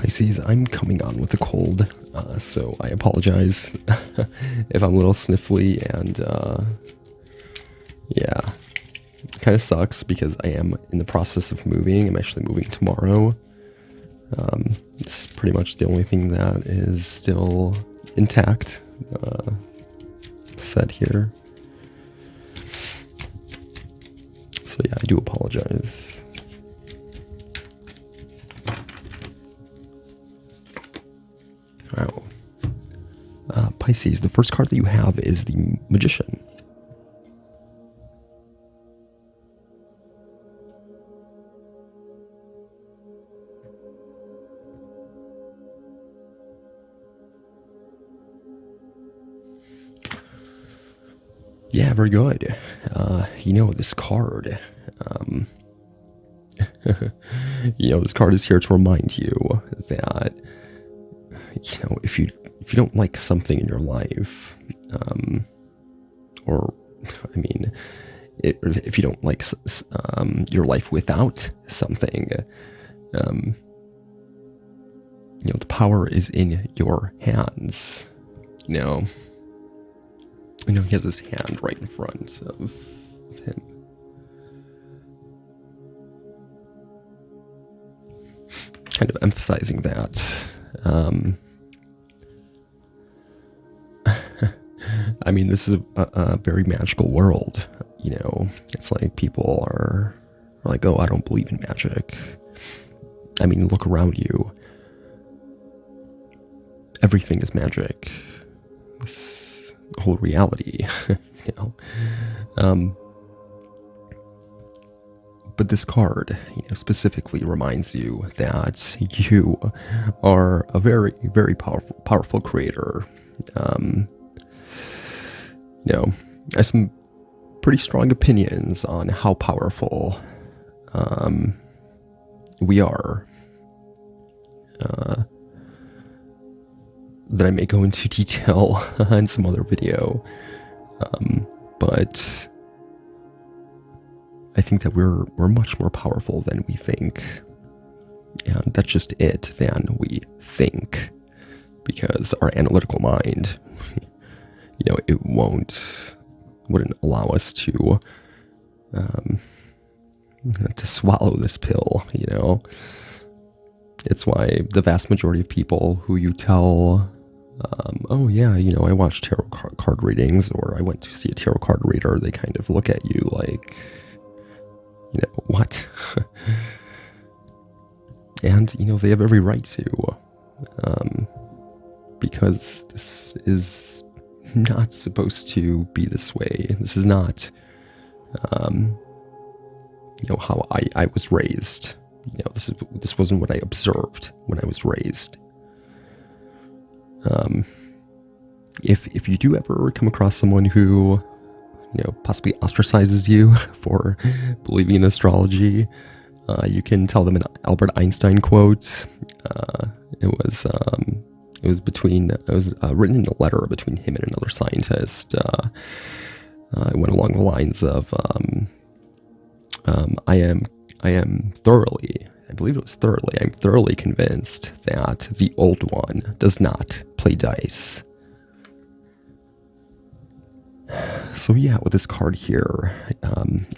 Pisces, I'm coming on with a cold, so I apologize if I'm a little sniffly, and yeah, it kind of sucks because I am in the process of moving. I'm actually moving tomorrow. It's pretty much the only thing that is still intact, said here. So yeah, I do apologize. Wow. Pisces, the first card that you have is the Magician. Yeah, very good. This card, this card is here to remind you that, if you don't like something in your life, if you don't like your life without something, the power is in your hands. He has his hand right in front of him. Kind of emphasizing that. This is a very magical world. It's like people are like, oh, I don't believe in magic. Look around you. Everything is magic. This whole reality, But this card, specifically reminds you that you are a very, very powerful creator. I have some pretty strong opinions on how powerful we are. That I may go into detail in some other video. But I think that we're much more powerful than we think. And that's just it, than we think. Because our analytical mind, it wouldn't allow us to swallow this pill, It's why the vast majority of people who you tell, I watched tarot card readings, or I went to see a tarot card reader, they kind of look at you like, what? And, they have every right to, because this is not supposed to be this way. This is not, how I was raised. This wasn't what I observed when I was raised. If you do ever come across someone who, possibly ostracizes you for believing in astrology, you can tell them an Albert Einstein quote. It was written in a letter between him and another scientist. It went along the lines of, I'm thoroughly convinced that the old one does not play dice. So yeah, with this card here,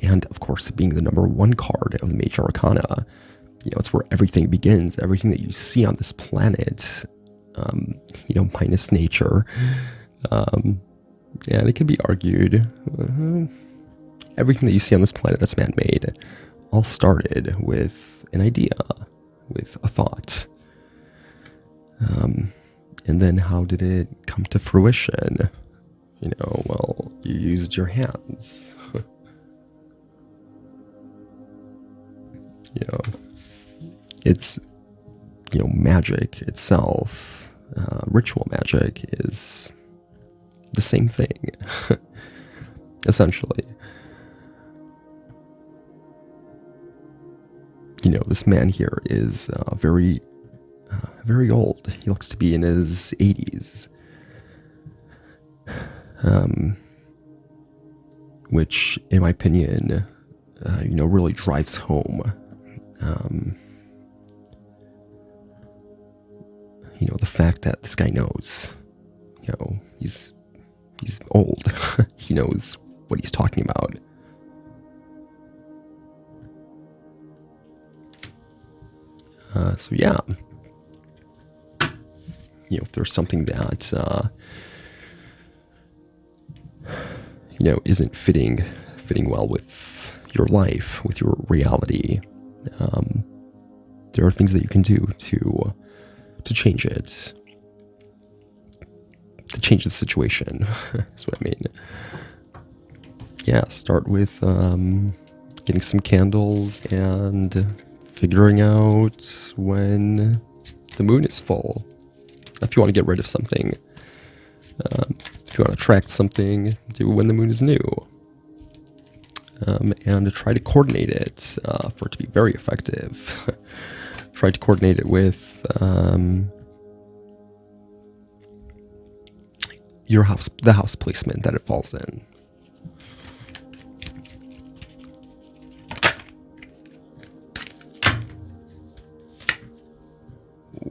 and of course it being the number one card of the Major Arcana, it's where everything begins. Everything that you see on this planet, minus nature, and it can be argued, everything that you see on this planet that's man-made all started with an idea, with a thought. And then how did it come to fruition? You used your hands. It's, magic itself, ritual magic is the same thing, essentially. This man here is very old. He looks to be in his 80s. Which, in my opinion, really drives home the fact that this guy knows, he's old. He knows what he's talking about. So yeah, if there's something that isn't fitting well with your life, with your reality, there are things that you can do to change it, to change the situation. That's what I mean. Yeah, start with getting some candles and figuring out when the moon is full. If you want to get rid of something, if you want to attract something, do it when the moon is new. And to try to coordinate it for it to be very effective. Try to coordinate it with your house, the house placement that it falls in.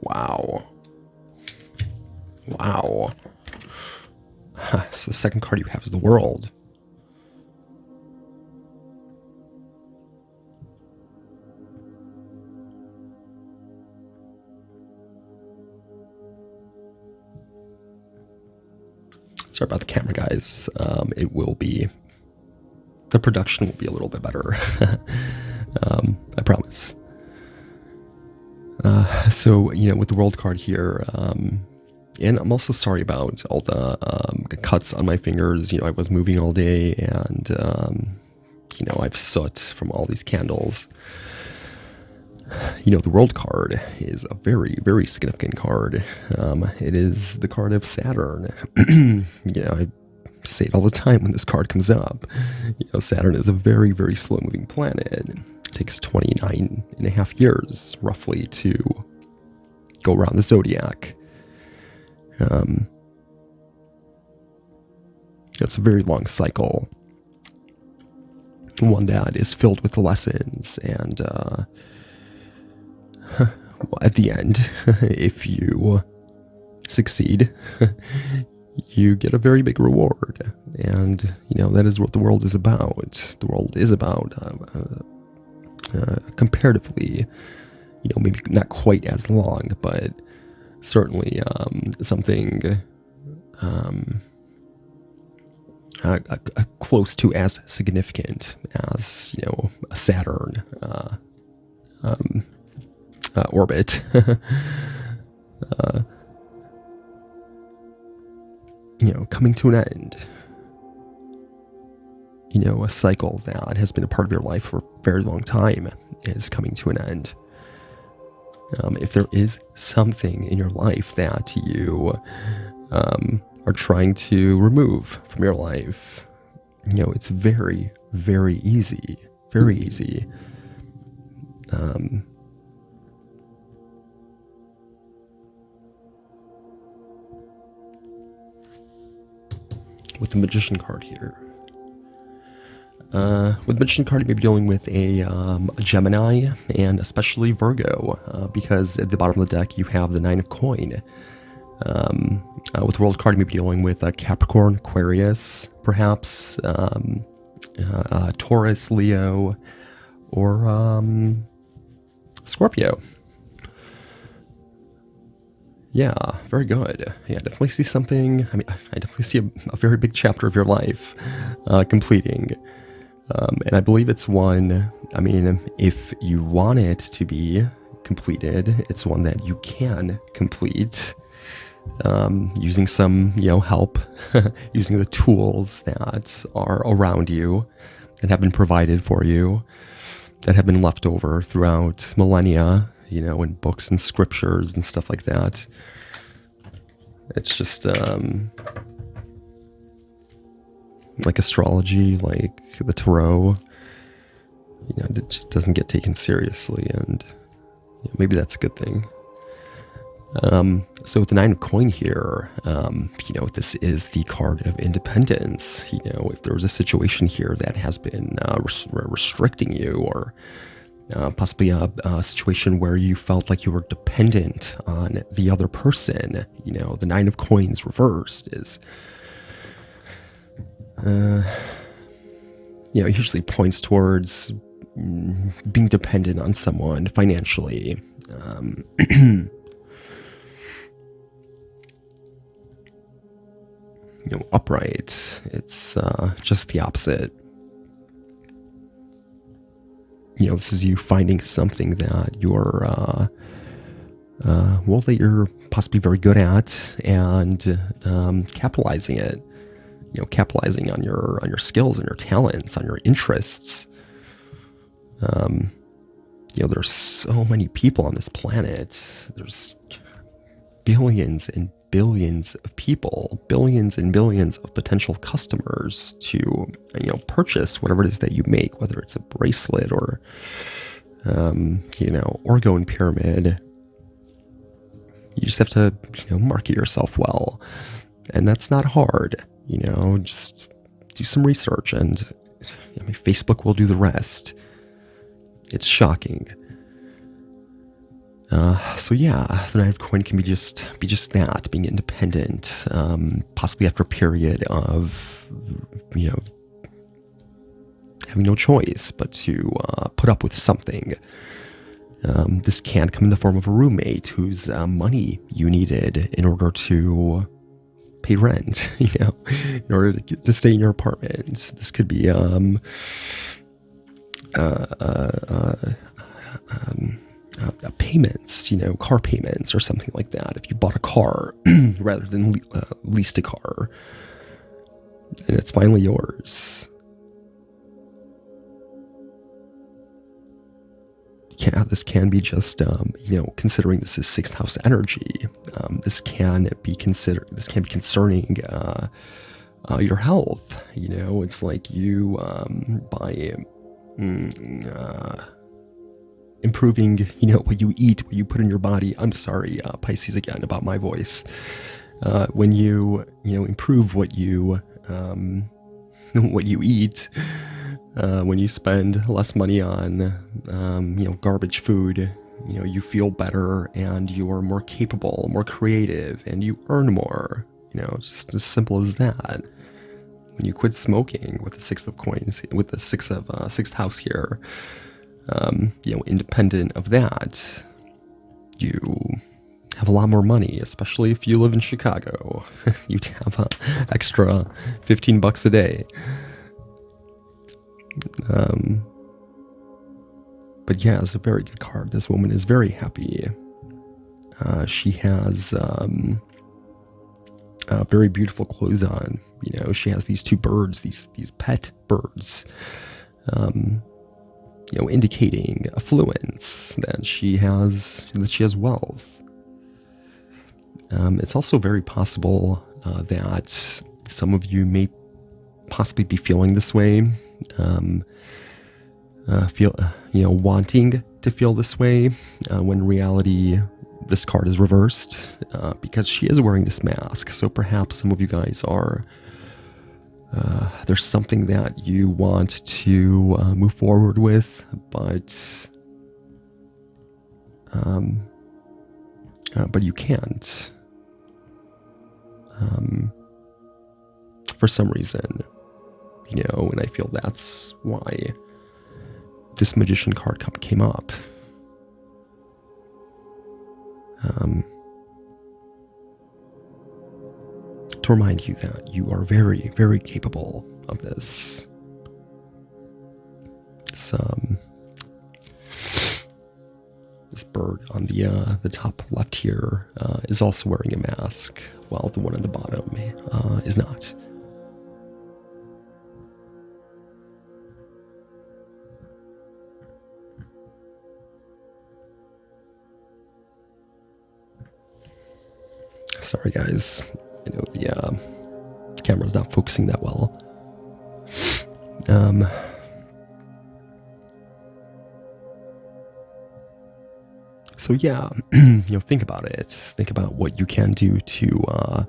Wow. So the second card you have is the World. Sorry about the camera, guys. The production will be a little bit better. I promise. So, with the World card here, and I'm also sorry about all the cuts on my fingers. I was moving all day, and, I have soot from all these candles. The World card is a very, very significant card. It is the card of Saturn. I say it all the time when this card comes up. Saturn is a very, very slow-moving planet. It takes 29 and a half years, roughly, to go around the zodiac. It's a very long cycle. One that is filled with lessons and at the end, if you succeed, you get a very big reward. And, that is what the world is about. The world is about comparatively, maybe not quite as long, but certainly something close to as significant as, a Saturn orbit. Coming to an end. A cycle that has been a part of your life for a very long time is coming to an end. If there is something in your life that you are trying to remove from your life, it's very, very easy. Very easy. With the Magician card here. With the Magician card, you may be dealing with a Gemini and especially Virgo, because at the bottom of the deck you have the Nine of Coin. With the World card, you may be dealing with Capricorn, Aquarius, perhaps Taurus, Leo, or Scorpio. Yeah, very good. Yeah, definitely see something. I definitely see a very big chapter of your life completing. And I believe it's one, if you want it to be completed, it's one that you can complete using some, help, using the tools that are around you, that have been provided for you, that have been left over throughout millennia, in books and scriptures and stuff like that. It's just like astrology, like the tarot, it just doesn't get taken seriously, and maybe that's a good thing. So with the Nine of Coin here, this is the card of independence. If there was a situation here that has been restricting you or Possibly a situation where you felt like you were dependent on the other person. The Nine of Coins reversed is, usually points towards being dependent on someone financially. Upright, it's just the opposite. This is you finding something that you're, that you're possibly very good at, and capitalizing it. Capitalizing on your skills and your talents, on your interests. There's so many people on this planet. There's billions and billions of people, billions and billions of potential customers to, purchase whatever it is that you make, whether it's a bracelet or, orgone pyramid. You just have to, market yourself well. And that's not hard, just do some research, and Facebook will do the rest. It's shocking. The Nine of Coin can be just that, being independent, possibly after a period of, having no choice but to put up with something. This can come in the form of a roommate whose money you needed in order to pay rent, in order to stay in your apartment. This could be payments, car payments or something like that. If you bought a car rather than leased a car, and it's finally yours. This can be just, considering this is sixth house energy. This can be concerning your health. It's like you by improving, what you eat, what you put in your body. I'm sorry, Pisces, again, about my voice. When you, improve what you eat, when you spend less money on, garbage food, you feel better, and you are more capable, more creative, and you earn more. Just as simple as that. When you quit smoking with the Six of Coins, with the sixth house here, independent of that, you have a lot more money, especially if you live in Chicago. You'd have an extra $15 a day. But yeah, it's a very good card. This woman is very happy. She has very beautiful clothes on. She has these two birds, these pet birds, indicating affluence, that she has wealth. It's also very possible that some of you may possibly be feeling this way, wanting to feel this way, when in reality this card is reversed, because she is wearing this mask. So perhaps some of you guys are, there's something that you want to move forward with, but you can't, for some reason, and I feel that's why this Magician card came up. To remind you that you are very, very capable of this. This bird on the top left here is also wearing a mask, while the one on the bottom is not. Sorry, guys. I know the camera's not focusing that well. So yeah, think about it. Think about what you can do to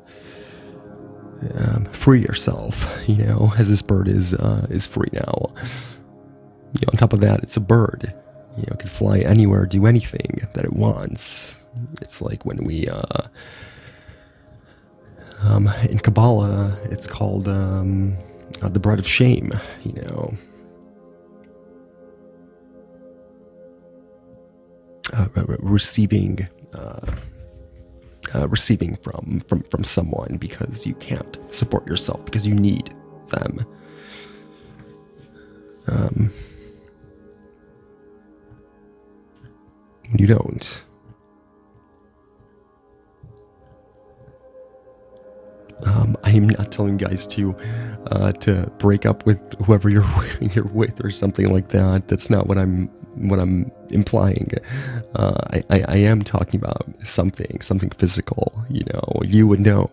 free yourself. As this bird is free now. On top of that, it's a bird. It can fly anywhere, do anything that it wants. It's like when we, in Kabbalah, it's called the bread of shame, receiving from someone because you can't support yourself, because you need them. You don't. I'm not telling you guys to break up with whoever you're with or something like that. That's not what I'm implying. I am talking about something physical. You would know.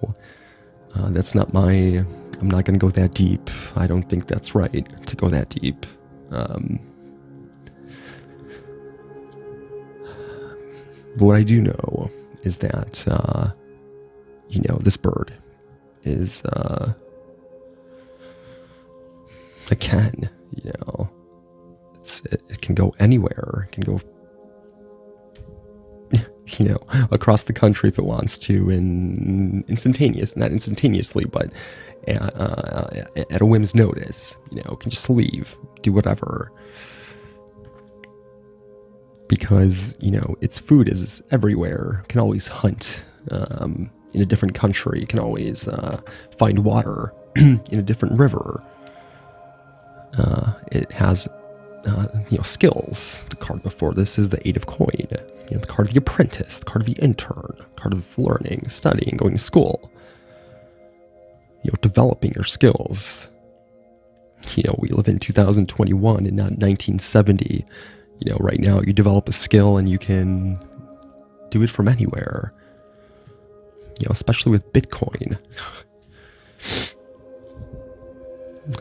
That's not I'm not going to go that deep. I don't think that's right to go that deep. But what I do know is that this bird is it can, it can go anywhere. It can go across the country if it wants to, not instantaneously, but at a whim's notice. It can just leave, do whatever, because its food is everywhere. It can always hunt in a different country. It can always find water in a different river. It has skills. The card before this is the Eight of Coin. The card of the apprentice, the card of the intern, the card of learning, studying, going to school. Developing your skills. We live in 2021 and not 1970. Right now you develop a skill and you can do it from anywhere. Especially with Bitcoin.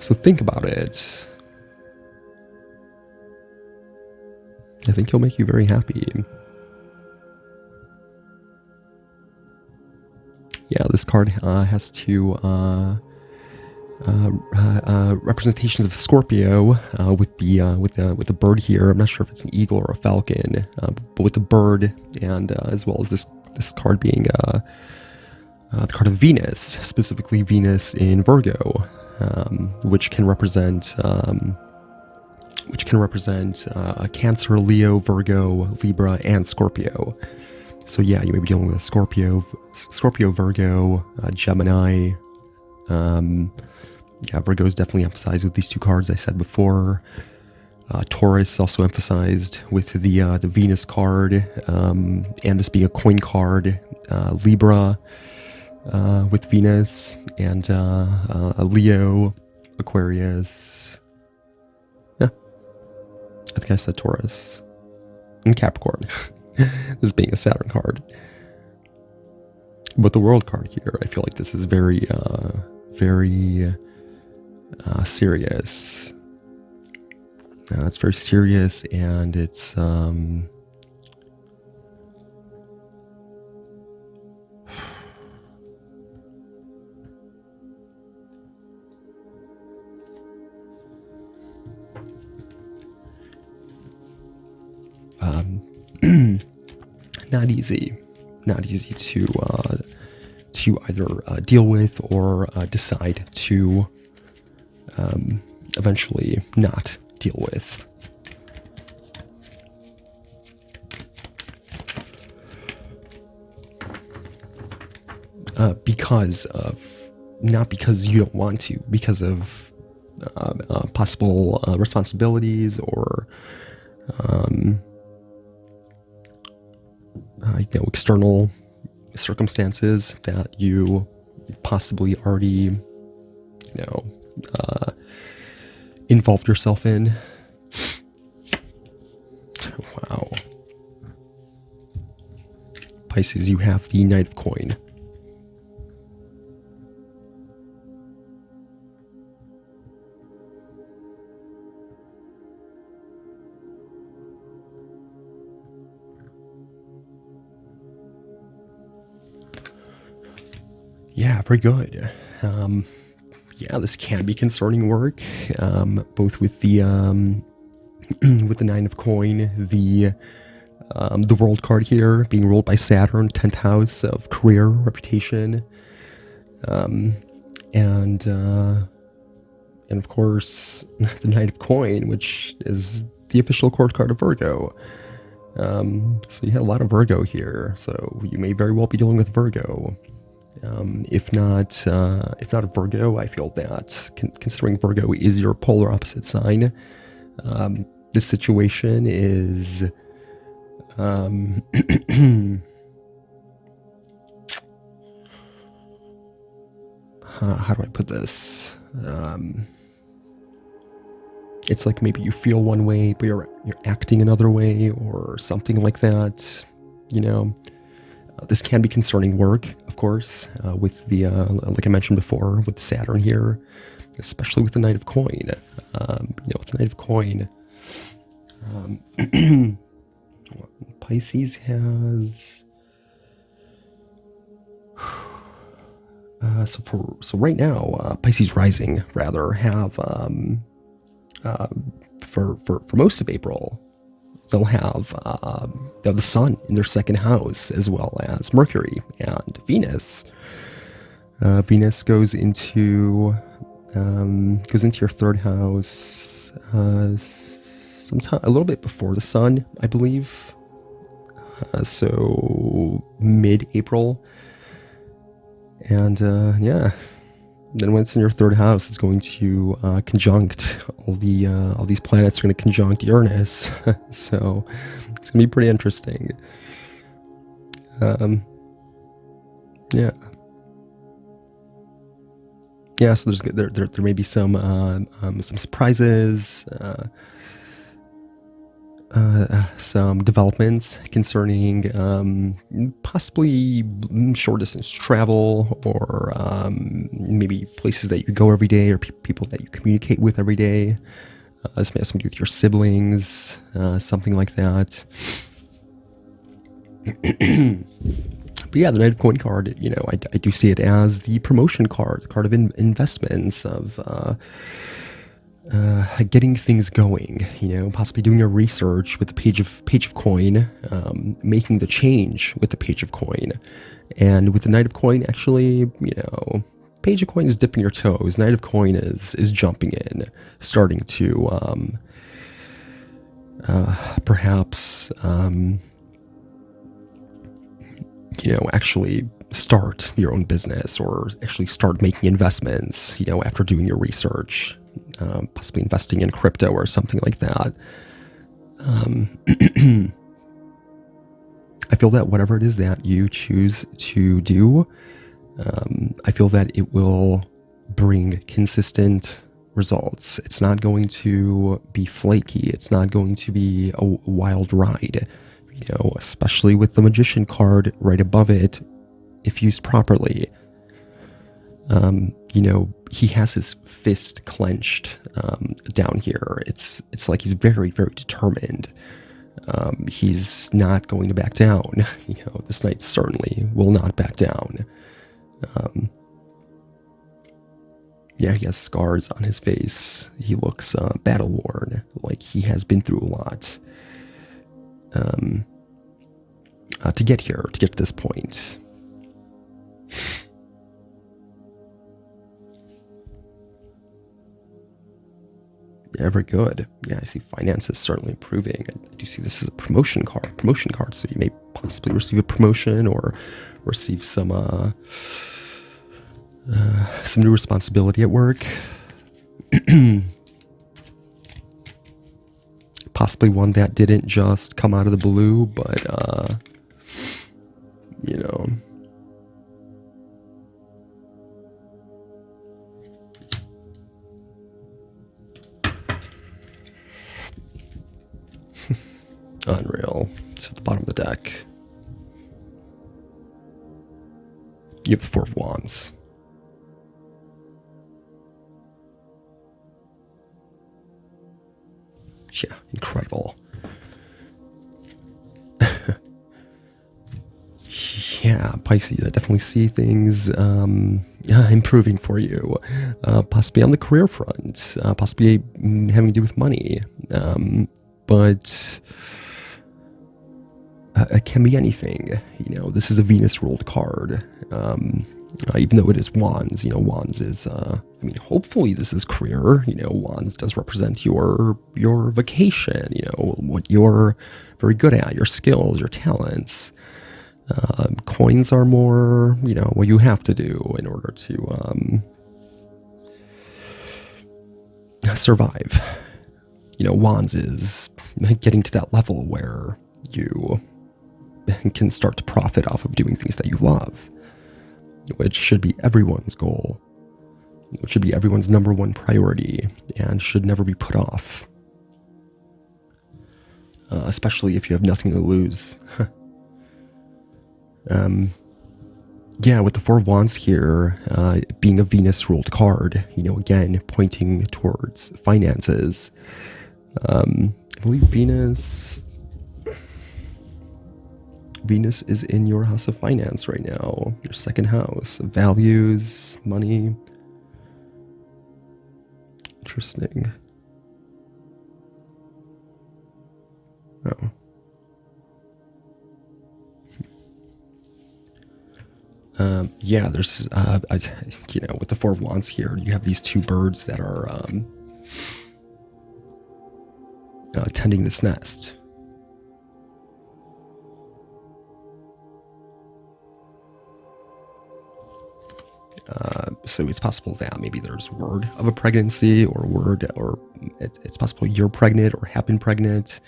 So think about it. I think it'll make you very happy. Yeah, this card has two representations of Scorpio with the bird here. I'm not sure if it's an eagle or a falcon, but with the bird, and as well as this card being the card of Venus, specifically Venus in Virgo, which can represent Cancer, Leo, Virgo, Libra, and Scorpio. So yeah, you may be dealing with Scorpio, Virgo, Gemini. Virgo is definitely emphasized with these two cards I said before. Taurus also emphasized with the Venus card, and this being a coin card. Libra with Venus, and Leo, Aquarius. Yeah, I think I said Taurus and Capricorn. This being a Saturn card. But the World card here, I feel like this is very serious. It's very serious, and it's not easy to either deal with or decide to eventually not deal with. Not because you don't want to, because of possible responsibilities or external circumstances that you possibly already involved yourself in. Wow. Pisces, you have the Knight of Coin. Yeah, very good. This can be concerning work, both with the with the Nine of Coin, the World card here being ruled by Saturn, 10th house of career, reputation, and of course the Knight of Coin, which is the official court card of Virgo. So you had a lot of Virgo here, so you may very well be dealing with Virgo. If not a Virgo, I feel that considering Virgo is your polar opposite sign, this situation is how do I put this? It's like maybe you feel one way, but you're acting another way, or something like that. You know, this can be concerning work, of course, with the like I mentioned before, with Saturn here, especially with the Knight of Coin. With the Knight of Coin, Pisces has. So right now, Pisces rising rather have for most of April, they'll have the Sun in their second house, as well as Mercury and Venus. Venus goes into your third house sometime a little bit before the Sun, I believe. So mid-April. And then when it's in your third house, it's going to conjunct all these planets are going to conjunct Uranus. So it's going to be pretty interesting. So there may be some surprises. Some developments concerning possibly short distance travel, or maybe places that you go every day, or people that you communicate with every day. This may have something to do with your siblings, something like that. But yeah, the Knight of Coin card, I do see it as the promotion card of investments, of getting things going, possibly doing your research with the page of coin, making the change with the page of coin. And with the Knight of Coin, actually, page of coin is dipping your toes. Knight of Coin is jumping in, starting to perhaps actually start your own business, or actually start making investments, after doing your research. Possibly investing in crypto or something like that. I feel that whatever it is that you choose to do, I feel that it will bring consistent results. It's not going to be flaky. It's not going to be a wild ride, especially with the Magician card right above it, if used properly. He has his fist clenched down here. It's like he's very, very determined. He's not going to back down. This knight certainly will not back down. He has scars on his face. He looks battle worn, like he has been through a lot to get here, to get to this point. Yeah, very good. Yeah, I see finances certainly improving. I do see this is a promotion card, so you may possibly receive a promotion, or receive some new responsibility at work. Possibly one that didn't just come out of the blue, but unreal. It's at the bottom of the deck. You have the Four of Wands. Yeah, incredible. Yeah, Pisces, I definitely see things improving for you. Possibly on the career front, possibly having to do with money. but it can be anything. This is a Venus ruled card. Even though it is Wands, Wands is, hopefully this is career. Wands does represent your vocation, what you're very good at, your skills, your talents. Coins are more, what you have to do in order to survive. Wands is getting to that level where you can start to profit off of doing things that you love, which should be everyone's goal, which should be everyone's number one priority, and should never be put off, especially if you have nothing to lose. With the Four of Wands here, being a Venus-ruled card, again, pointing towards finances. I believe Venus is in your house of finance right now, your second house, values, money. Interesting. Oh. There's, with the Four of Wands here, you have these two birds that are tending this nest. So it's possible that maybe there's word of a pregnancy, or it's possible you're pregnant or have been pregnant.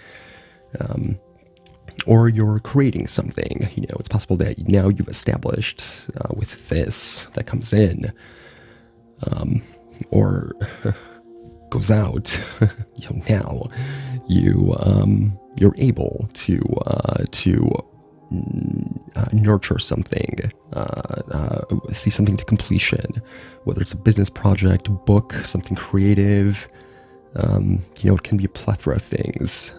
Or you're creating something. It's possible that now you've established with this that comes in, or goes out. Now you're able to nurture something, see something to completion, whether it's a business project, book, something creative. It can be a plethora of things.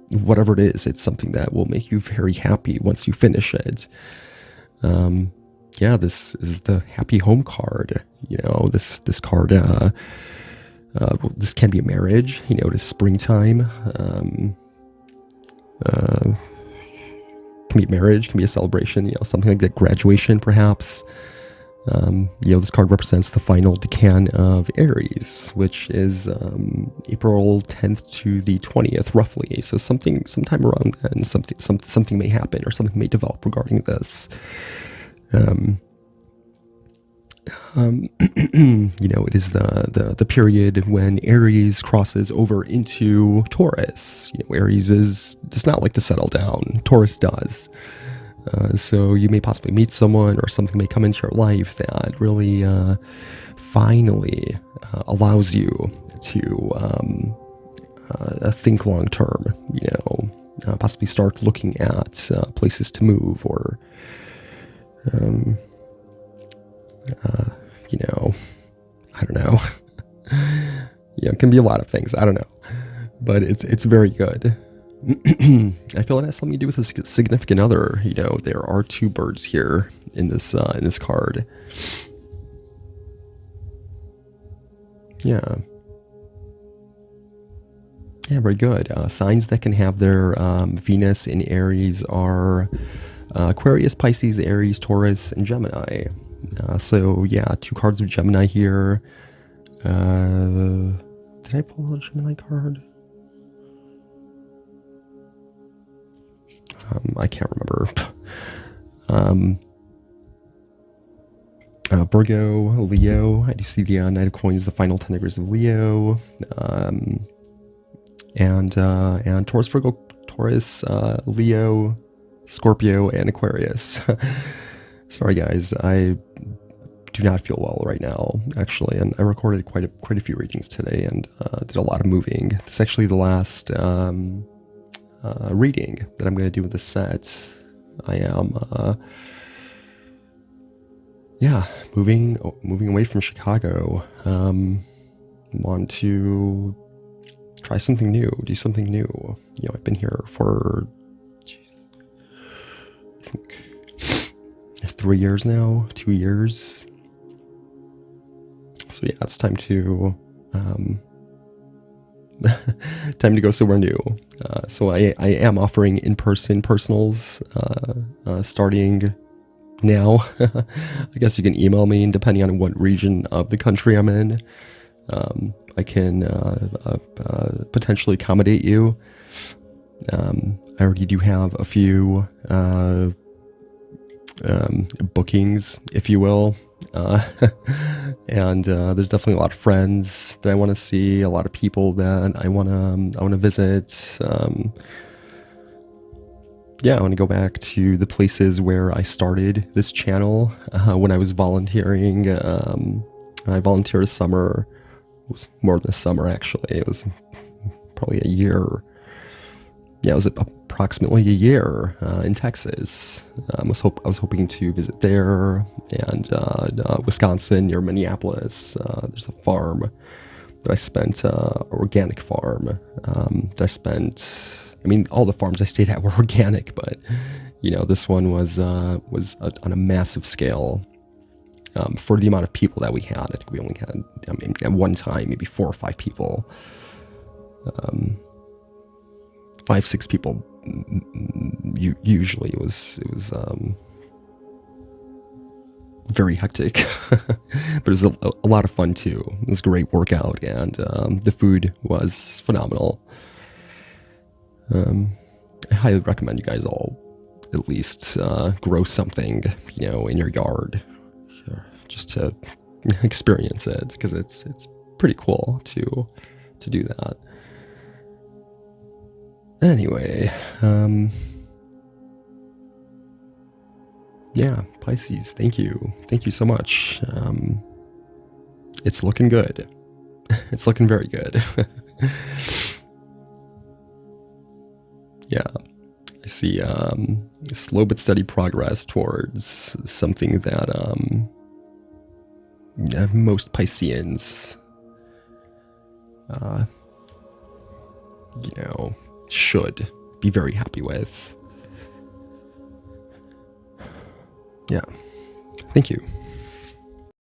Whatever it is, it's something that will make you very happy once you finish it. This is the happy home card. This card, this can be a marriage. It is springtime. Can be marriage, can be a celebration, something like that, graduation perhaps. This card represents the final decan of Aries, which is April 10th to the 20th, roughly. So sometime around then, something may happen, or something may develop regarding this. It is the period when Aries crosses over into Taurus. Aries does not like to settle down. Taurus does. So you may possibly meet someone, or something may come into your life that really finally allows you to think long term, possibly start looking at places to move, or I don't know. It can be a lot of things. I don't know, but it's very good. I feel it has something to do with a significant other. There are two birds here in this card. Yeah, very good. Signs that can have their Venus in Aries are Aquarius, Pisces, Aries, Taurus, and Gemini. Two cards of Gemini here. Did I pull a Gemini card? I can't remember. Virgo, Leo. I do see the Knight of Coins, the final 10 degrees of Leo. And Taurus, Virgo, Taurus, Leo, Scorpio, and Aquarius. Sorry guys, I do not feel well right now, actually, and I recorded quite a few readings today, and did a lot of moving. This is actually the last reading that I'm going to do with this set. I am moving away from Chicago. Want to try something new, do something new. I've been here for I think 3 years now, 2 years. So it's time to Time to go somewhere new. So I am offering in-person personals starting now. I guess you can email me, and depending on what region of the country I'm in, I can potentially accommodate you. I already do have a few bookings, if you will. And there's definitely a lot of friends that I want to see, a lot of people that I want to visit. Yeah, I want to go back to the places where I started this channel when I was volunteering. I volunteered a summer. It was more than a summer, actually. It was probably a year. Yeah, it was approximately a year in Texas. I was hoping to visit there, and Wisconsin near Minneapolis. There's a farm that I spent, organic farm that I spent. I mean, all the farms I stayed at were organic, but this one was on a massive scale. For the amount of people that we had, I think we only had, I mean, at one time, maybe 4 or 5 people. 5, 6 people. Usually it was very hectic, but it was a lot of fun too. It was a great workout, and the food was phenomenal. I highly recommend you guys all at least grow something, in your yard, just to experience it, because it's pretty cool to do that. Anyway, yeah, Pisces, thank you so much. It's looking good. It's looking very good. Yeah, I see slow but steady progress towards something that most Pisceans should be very happy with. Yeah, thank you.